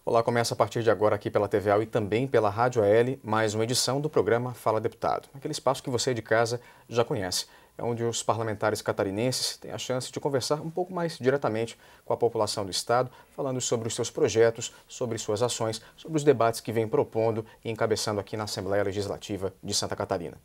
Olá, começa a partir de agora aqui pela TVAL e também pela Rádio AL, mais uma edição do programa Fala Deputado. Aquele espaço que você de casa já conhece. É onde os parlamentares catarinenses têm a chance de conversar um pouco mais diretamente com a população do Estado, falando sobre os seus projetos, sobre suas ações, sobre os debates que vem propondo e encabeçando aqui na Assembleia Legislativa de Santa Catarina.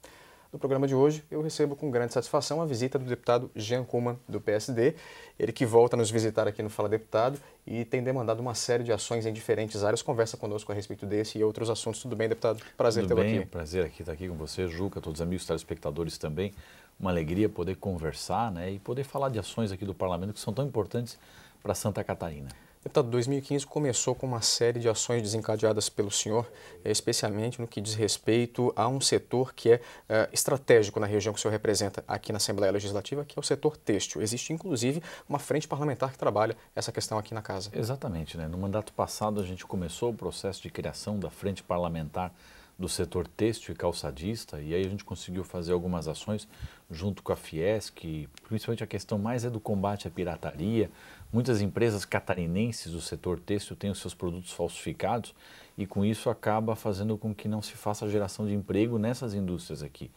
No programa de hoje, eu recebo com grande satisfação a visita do deputado Jean Kuman, do PSD, ele que volta a nos visitar aqui no Fala Deputado e tem demandado uma série de ações em diferentes áreas. Conversa conosco a respeito desse e outros assuntos. Tudo bem, deputado? Prazer tê-lo aqui. Tudo bem, prazer aqui estar aqui com você, Juca, todos os amigos telespectadores também. Uma alegria poder conversar, e poder falar de ações aqui do Parlamento que são tão importantes para Santa Catarina. Deputado, 2015 começou com uma série de ações desencadeadas pelo senhor, especialmente no que diz respeito a um setor que é estratégico na região que o senhor representa aqui na Assembleia Legislativa, que é o setor têxtil. Existe, inclusive, uma frente parlamentar que trabalha essa questão aqui na casa. Exatamente. No mandato passado, a gente começou o processo de criação da frente parlamentar do setor têxtil e calçadista, e aí a gente conseguiu fazer algumas ações junto com a Fiesc, principalmente a questão mais é do combate à pirataria. Muitas empresas catarinenses do setor têxtil têm os seus produtos falsificados e com isso acaba fazendo com que não se faça a geração de emprego nessas indústrias aqui.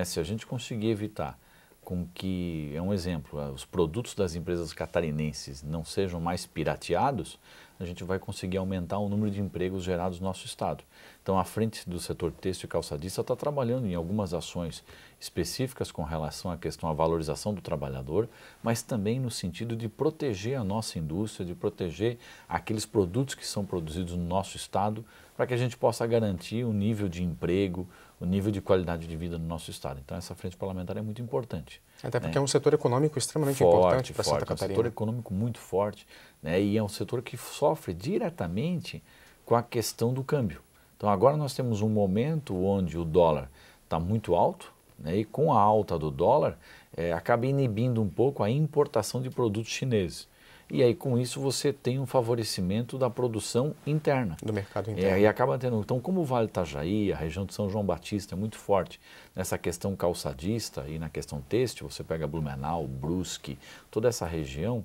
Se a gente conseguir evitar com que, é um exemplo, os produtos das empresas catarinenses não sejam mais pirateados, a gente vai conseguir aumentar o número de empregos gerados no nosso estado. Então, a frente do setor têxtil e calçadista está trabalhando em algumas ações específicas com relação à questão da valorização do trabalhador, mas também no sentido de proteger a nossa indústria, de proteger aqueles produtos que são produzidos no nosso estado, para que a gente possa garantir o nível de emprego, o nível de qualidade de vida no nosso estado. Então, essa frente parlamentar é muito importante. Até porque é um setor econômico extremamente importante para Santa Catarina. É um setor econômico muito forte, e é um setor que sofre diretamente com a questão do câmbio. Então, agora nós temos um momento onde o dólar está muito alto, e com a alta do dólar, acaba inibindo um pouco a importação de produtos chineses. E aí, com isso, você tem um favorecimento da produção interna. Do mercado interno. E acaba tendo. Então, como o Vale Itajaí, a região de São João Batista é muito forte nessa questão calçadista e na questão têxtil, você pega Blumenau, Brusque, toda essa região,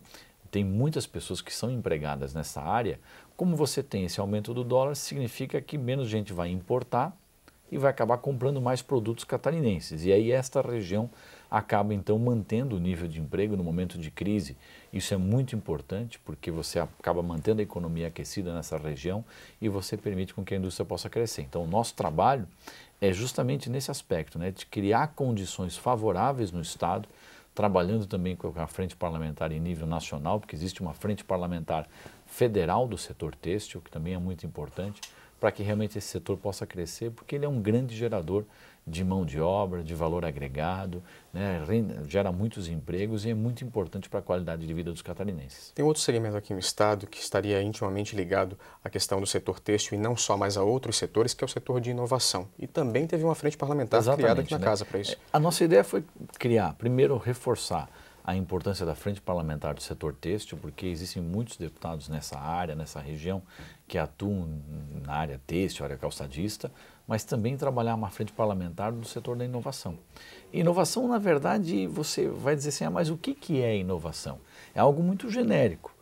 tem muitas pessoas que são empregadas nessa área. Como você tem esse aumento do dólar, significa que menos gente vai importar e vai acabar comprando mais produtos catarinenses. E aí esta região acaba então mantendo o nível de emprego no momento de crise. Isso é muito importante porque você acaba mantendo a economia aquecida nessa região e você permite com que a indústria possa crescer. Então o nosso trabalho é justamente nesse aspecto, de criar condições favoráveis no Estado, trabalhando também com a frente parlamentar em nível nacional, porque existe uma frente parlamentar federal do setor têxtil, que também é muito importante, para que realmente esse setor possa crescer, porque ele é um grande gerador de mão de obra, de valor agregado, gera muitos empregos e é muito importante para a qualidade de vida dos catarinenses. Tem outro segmento aqui no estado que estaria intimamente ligado à questão do setor têxtil e não só mais a outros setores, que é o setor de inovação. E também teve uma frente parlamentar criada aqui na casa para isso. A nossa ideia foi criar, primeiro, reforçar a importância da frente parlamentar do setor têxtil, porque existem muitos deputados nessa área, nessa região, que atuam na área têxtil, área calçadista, mas também trabalhar uma frente parlamentar do setor da inovação. Inovação, na verdade, você vai dizer assim, mas o que é inovação? É algo muito genérico.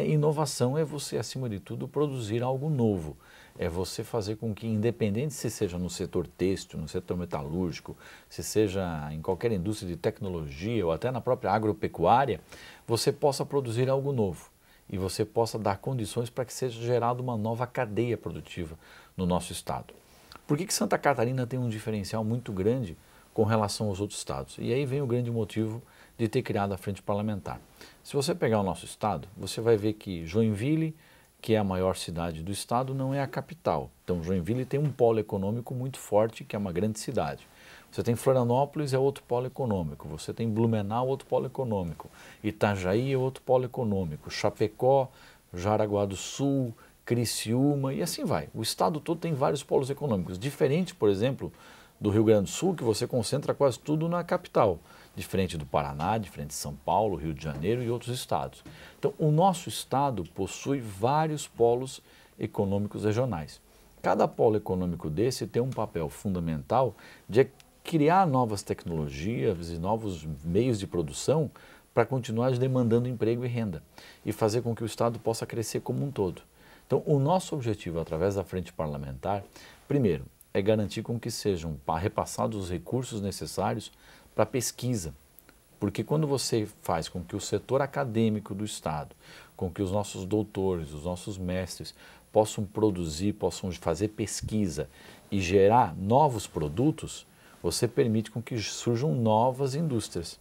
Inovação é você, acima de tudo, produzir algo novo. É você fazer com que, independente se seja no setor têxtil, no setor metalúrgico, se seja em qualquer indústria de tecnologia ou até na própria agropecuária, você possa produzir algo novo e você possa dar condições para que seja gerada uma nova cadeia produtiva no nosso estado. Por que Santa Catarina tem um diferencial muito grande com relação aos outros estados? E aí vem o grande motivo de ter criado a frente parlamentar. Se você pegar o nosso estado, você vai ver que Joinville, que é a maior cidade do estado, não é a capital. Então, Joinville tem um polo econômico muito forte, que é uma grande cidade. Você tem Florianópolis, é outro polo econômico. Você tem Blumenau, outro polo econômico. Itajaí é outro polo econômico. Chapecó, Jaraguá do Sul, Criciúma e assim vai. O estado todo tem vários polos econômicos. Diferente, por exemplo, do Rio Grande do Sul, que você concentra quase tudo na capital. Diferente do Paraná, diferente de São Paulo, Rio de Janeiro e outros estados. Então, o nosso estado possui vários polos econômicos regionais. Cada polo econômico desse tem um papel fundamental de criar novas tecnologias e novos meios de produção para continuar demandando emprego e renda e fazer com que o estado possa crescer como um todo. Então, o nosso objetivo, através da frente parlamentar, primeiro, é garantir com que sejam repassados os recursos necessários para pesquisa. Porque quando você faz com que o setor acadêmico do Estado, com que os nossos doutores, os nossos mestres possam produzir, possam fazer pesquisa e gerar novos produtos, você permite com que surjam novas indústrias.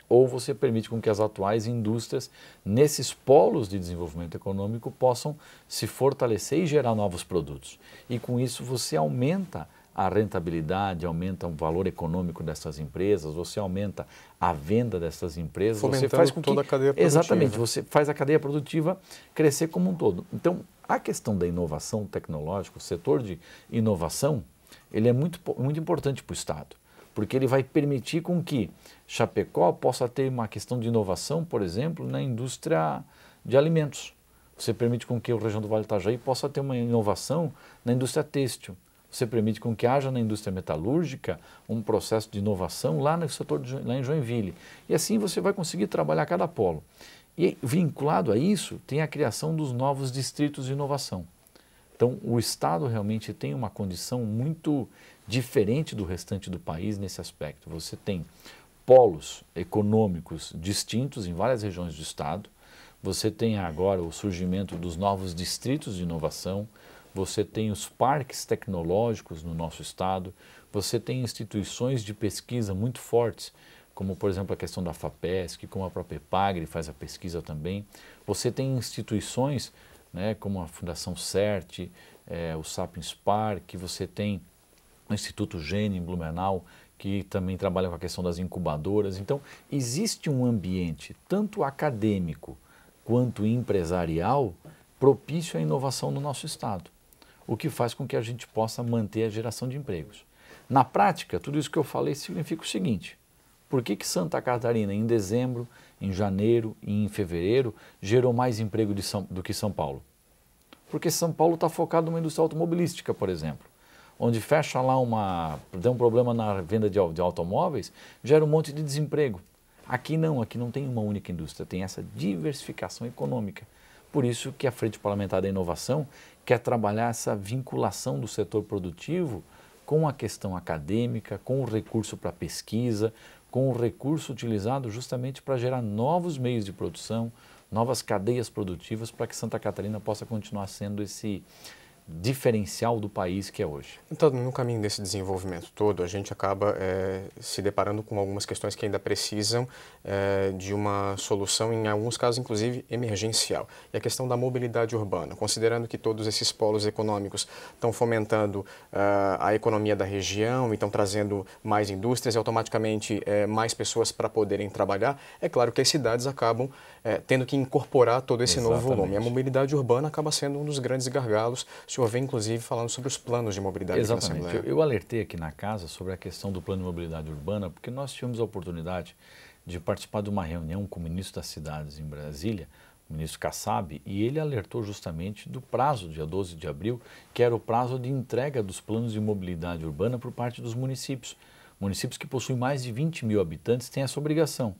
Ou você permite com que as atuais indústrias, nesses polos de desenvolvimento econômico, possam se fortalecer e gerar novos produtos. E com isso você aumenta a rentabilidade, aumenta o valor econômico dessas empresas, você aumenta a venda dessas empresas, fomentando você faz com toda a cadeia produtiva. Exatamente, você faz a cadeia produtiva crescer como um todo. Então, a questão da inovação tecnológica, o setor de inovação, ele é muito importante para o Estado, porque ele vai permitir com que Chapecó possa ter uma questão de inovação, por exemplo, na indústria de alimentos. Você permite com que a região do Vale do Itajaí possa ter uma inovação na indústria têxtil. Você permite com que haja na indústria metalúrgica um processo de inovação lá no setor lá em Joinville. E assim você vai conseguir trabalhar cada polo. E vinculado a isso, tem a criação dos novos distritos de inovação. Então, o Estado realmente tem uma condição muito diferente do restante do país nesse aspecto. Você tem polos econômicos distintos em várias regiões do Estado. Você tem agora o surgimento dos novos distritos de inovação. Você tem os parques tecnológicos no nosso Estado. Você tem instituições de pesquisa muito fortes, como, por exemplo, a questão da FAPESC, como a própria EPAGRE faz a pesquisa também. Você tem instituições, né, como a Fundação CERT, o Sapiens Park, você tem o Instituto Gênio em Blumenau, que também trabalha com a questão das incubadoras. Então, existe um ambiente, tanto acadêmico quanto empresarial, propício à inovação no nosso Estado, o que faz com que a gente possa manter a geração de empregos. Na prática, tudo isso que eu falei significa o seguinte: por que Santa Catarina, em dezembro, em janeiro e em fevereiro, gerou mais emprego do que São Paulo? Porque São Paulo está focado numa indústria automobilística, por exemplo, onde fecha lá tem um problema na venda de automóveis, gera um monte de desemprego. Aqui não tem uma única indústria, tem essa diversificação econômica. Por isso que a Frente Parlamentar da Inovação quer trabalhar essa vinculação do setor produtivo com a questão acadêmica, com o recurso para pesquisa, com o recurso utilizado justamente para gerar novos meios de produção, novas cadeias produtivas para que Santa Catarina possa continuar sendo esse diferencial do país que é hoje. Então, no caminho desse desenvolvimento todo, a gente acaba se deparando com algumas questões que ainda precisam de uma solução, em alguns casos, inclusive, emergencial. E a questão da mobilidade urbana, considerando que todos esses polos econômicos estão fomentando a economia da região e estão trazendo mais indústrias e automaticamente mais pessoas para poderem trabalhar, é claro que as cidades acabam tendo que incorporar todo esse novo volume. A mobilidade urbana acaba sendo um dos grandes gargalos. O senhor vem, inclusive, falando sobre os planos de mobilidade aqui na Assembleia. Eu alertei aqui na casa sobre a questão do plano de mobilidade urbana, porque nós tivemos a oportunidade de participar de uma reunião com o ministro das Cidades em Brasília, o ministro Kassab, e ele alertou justamente do prazo, dia 12 de abril, que era o prazo de entrega dos planos de mobilidade urbana por parte dos municípios. Municípios que possuem mais de 20 mil habitantes têm essa obrigação.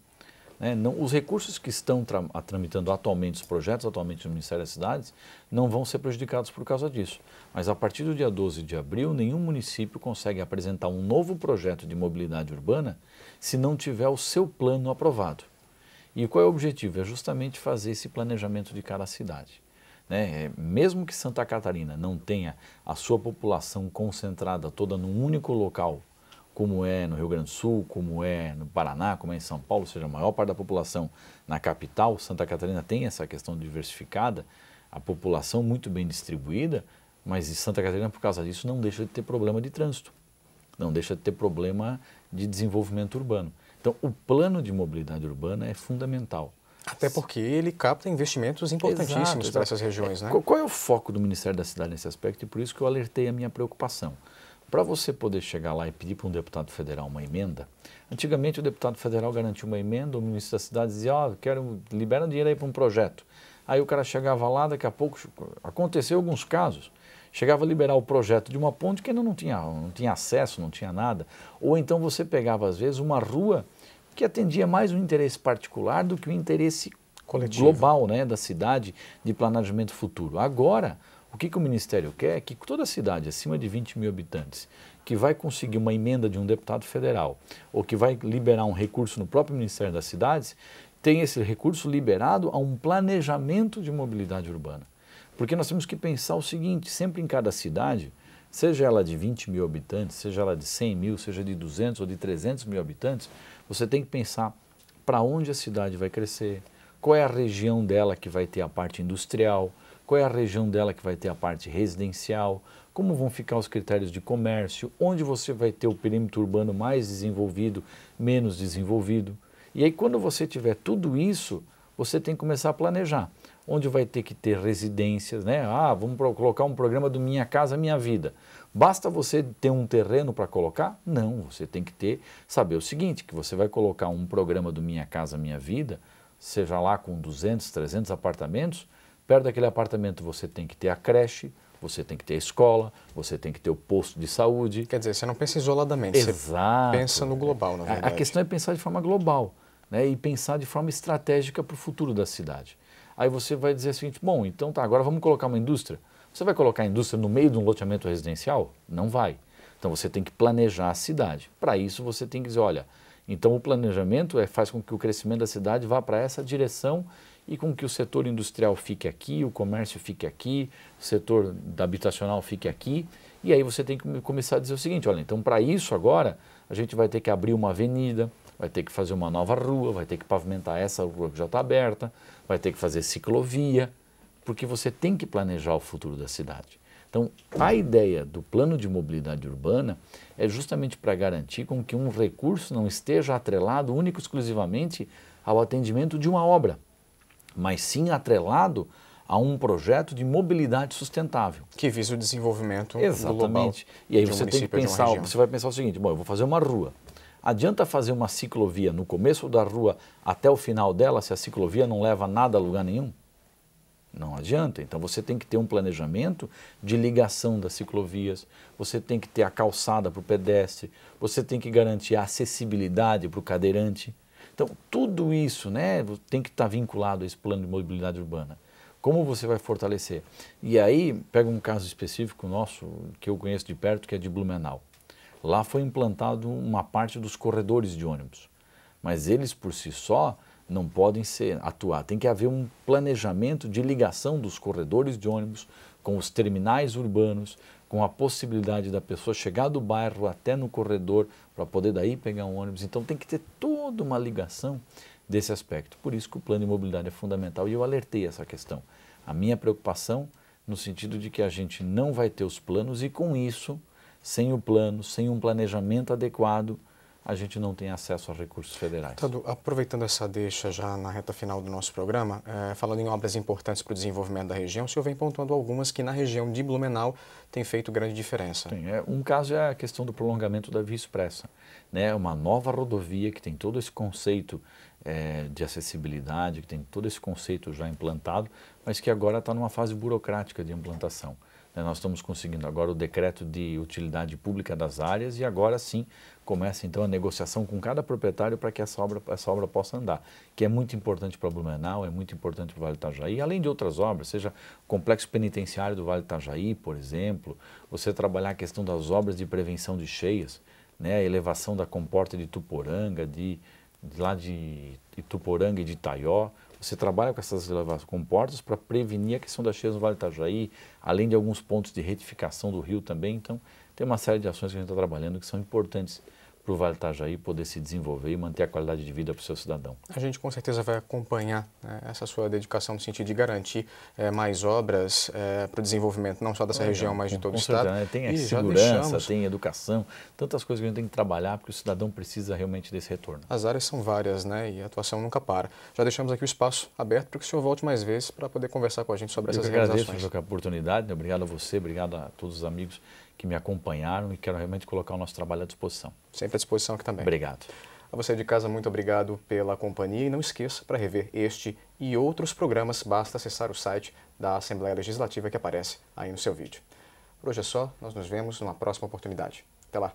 Os recursos que estão tramitando atualmente, os projetos atualmente no Ministério das Cidades, não vão ser prejudicados por causa disso. Mas a partir do dia 12 de abril, nenhum município consegue apresentar um novo projeto de mobilidade urbana se não tiver o seu plano aprovado. E qual é o objetivo? É justamente fazer esse planejamento de cada cidade. Mesmo que Santa Catarina não tenha a sua população concentrada toda num único local, como é no Rio Grande do Sul, como é no Paraná, como é em São Paulo, ou seja, a maior parte da população na capital, Santa Catarina tem essa questão diversificada, a população muito bem distribuída, mas em Santa Catarina, por causa disso, não deixa de ter problema de trânsito, não deixa de ter problema de desenvolvimento urbano. Então, o plano de mobilidade urbana é fundamental. Até porque ele capta investimentos importantíssimos para essas regiões, né? Qual é o foco do Ministério da Cidade nesse aspecto? E por isso que eu alertei a minha preocupação. Para você poder chegar lá e pedir para um deputado federal uma emenda, antigamente o deputado federal garantia uma emenda, o ministro da cidade dizia, libera dinheiro aí para um projeto. Aí o cara chegava lá, daqui a pouco, aconteceu alguns casos, chegava a liberar o projeto de uma ponte que ainda não tinha acesso, não tinha nada. Ou então você pegava, às vezes, uma rua que atendia mais um interesse particular do que um interesse global, né, da cidade, de planejamento futuro. Agora, o que o Ministério quer é que toda cidade acima de 20 mil habitantes, que vai conseguir uma emenda de um deputado federal, ou que vai liberar um recurso no próprio Ministério das Cidades, tenha esse recurso liberado a um planejamento de mobilidade urbana. Porque nós temos que pensar o seguinte, sempre em cada cidade, seja ela de 20 mil habitantes, seja ela de 100 mil, seja de 200 ou de 300 mil habitantes, você tem que pensar para onde a cidade vai crescer, qual é a região dela que vai ter a parte industrial, qual é a região dela que vai ter a parte residencial, como vão ficar os critérios de comércio, onde você vai ter o perímetro urbano mais desenvolvido, menos desenvolvido. E aí quando você tiver tudo isso, você tem que começar a planejar. Onde vai ter que ter residências, né? Vamos colocar um programa do Minha Casa Minha Vida. Basta você ter um terreno para colocar? Não, você tem que saber o seguinte, que você vai colocar um programa do Minha Casa Minha Vida, seja lá com 200, 300 apartamentos, perto daquele apartamento você tem que ter a creche, você tem que ter a escola, você tem que ter o posto de saúde. Quer dizer, você não pensa isoladamente, exato, você pensa no global, na verdade. A questão é pensar de forma global, né? E pensar de forma estratégica para o futuro da cidade. Aí você vai dizer o seguinte, bom, então tá, agora vamos colocar uma indústria. Você vai colocar a indústria no meio de um loteamento residencial? Não vai. Então você tem que planejar a cidade. Para isso você tem que dizer, olha, então o planejamento faz com que o crescimento da cidade vá para essa direção e com que o setor industrial fique aqui, o comércio fique aqui, o setor habitacional fique aqui. E aí você tem que começar a dizer o seguinte, olha, então para isso agora a gente vai ter que abrir uma avenida, vai ter que fazer uma nova rua, vai ter que pavimentar essa rua que já está aberta, vai ter que fazer ciclovia, porque você tem que planejar o futuro da cidade. Então, a ideia do plano de mobilidade urbana é justamente para garantir com que um recurso não esteja atrelado único e exclusivamente ao atendimento de uma obra, mas sim atrelado a um projeto de mobilidade sustentável. Que visa o desenvolvimento exatamente. global. E aí você tem que pensar, você vai pensar o seguinte, bom, eu vou fazer uma rua. Adianta fazer uma ciclovia no começo da rua até o final dela, se a ciclovia não leva nada a lugar nenhum? Não adianta. Então você tem que ter um planejamento de ligação das ciclovias, você tem que ter a calçada para o pedestre, você tem que garantir a acessibilidade para o cadeirante. Então tudo isso, né, tem que estar vinculado a esse plano de mobilidade urbana. Como você vai fortalecer? E aí, pega um caso específico nosso, que eu conheço de perto, que é de Blumenau. Lá foi implantado uma parte dos corredores de ônibus, mas eles por si só não podem atuar. Tem que haver um planejamento de ligação dos corredores de ônibus com os terminais urbanos, com a possibilidade da pessoa chegar do bairro até no corredor para poder daí pegar um ônibus. Então tem que ter toda uma ligação desse aspecto. Por isso que o plano de mobilidade é fundamental e eu alertei essa questão. A minha preocupação no sentido de que a gente não vai ter os planos e com isso, sem o plano, sem um planejamento adequado, a gente não tem acesso a recursos federais. Tadu, aproveitando essa deixa já na reta final do nosso programa, falando em obras importantes para o desenvolvimento da região, o senhor vem pontuando algumas que na região de Blumenau tem feito grande diferença. Sim, um caso é a questão do prolongamento da Via Expressa, né? Uma nova rodovia que tem todo esse conceito de acessibilidade, que tem todo esse conceito já implantado, mas que agora está numa fase burocrática de implantação. Nós estamos conseguindo agora o decreto de utilidade pública das áreas e agora sim começa então a negociação com cada proprietário para que essa obra possa andar, que é muito importante para Blumenau, é muito importante para o Vale do Itajaí, além de outras obras, seja o complexo penitenciário do Vale do Itajaí, por exemplo, você trabalhar a questão das obras de prevenção de cheias, né, a elevação da comporta de Ituporanga, lá de Ituporanga e de Itaió. Você trabalha com essas comportas para prevenir a questão das cheias no Vale do Itajaí, além de alguns pontos de retificação do rio também. Então, tem uma série de ações que a gente está trabalhando que são importantes para o Vale do Itajaí poder se desenvolver e manter a qualidade de vida para o seu cidadão. A gente com certeza vai acompanhar, né, essa sua dedicação no sentido de garantir mais obras para o desenvolvimento não só dessa região, mas de todo o estado. Certeza, né? Tem segurança, tem educação, tantas coisas que a gente tem que trabalhar porque o cidadão precisa realmente desse retorno. As áreas são várias, né, e a atuação nunca para. Já deixamos aqui o espaço aberto para que o senhor volte mais vezes para poder conversar com a gente sobre essas realizações. Eu agradeço a oportunidade, né? Obrigado a você, obrigado a todos os amigos que me acompanharam e quero realmente colocar o nosso trabalho à disposição. Sempre à disposição aqui também. Obrigado. A você de casa, muito obrigado pela companhia e não esqueça, para rever este e outros programas, basta acessar o site da Assembleia Legislativa que aparece aí no seu vídeo. Por hoje é só, nós nos vemos numa próxima oportunidade. Até lá!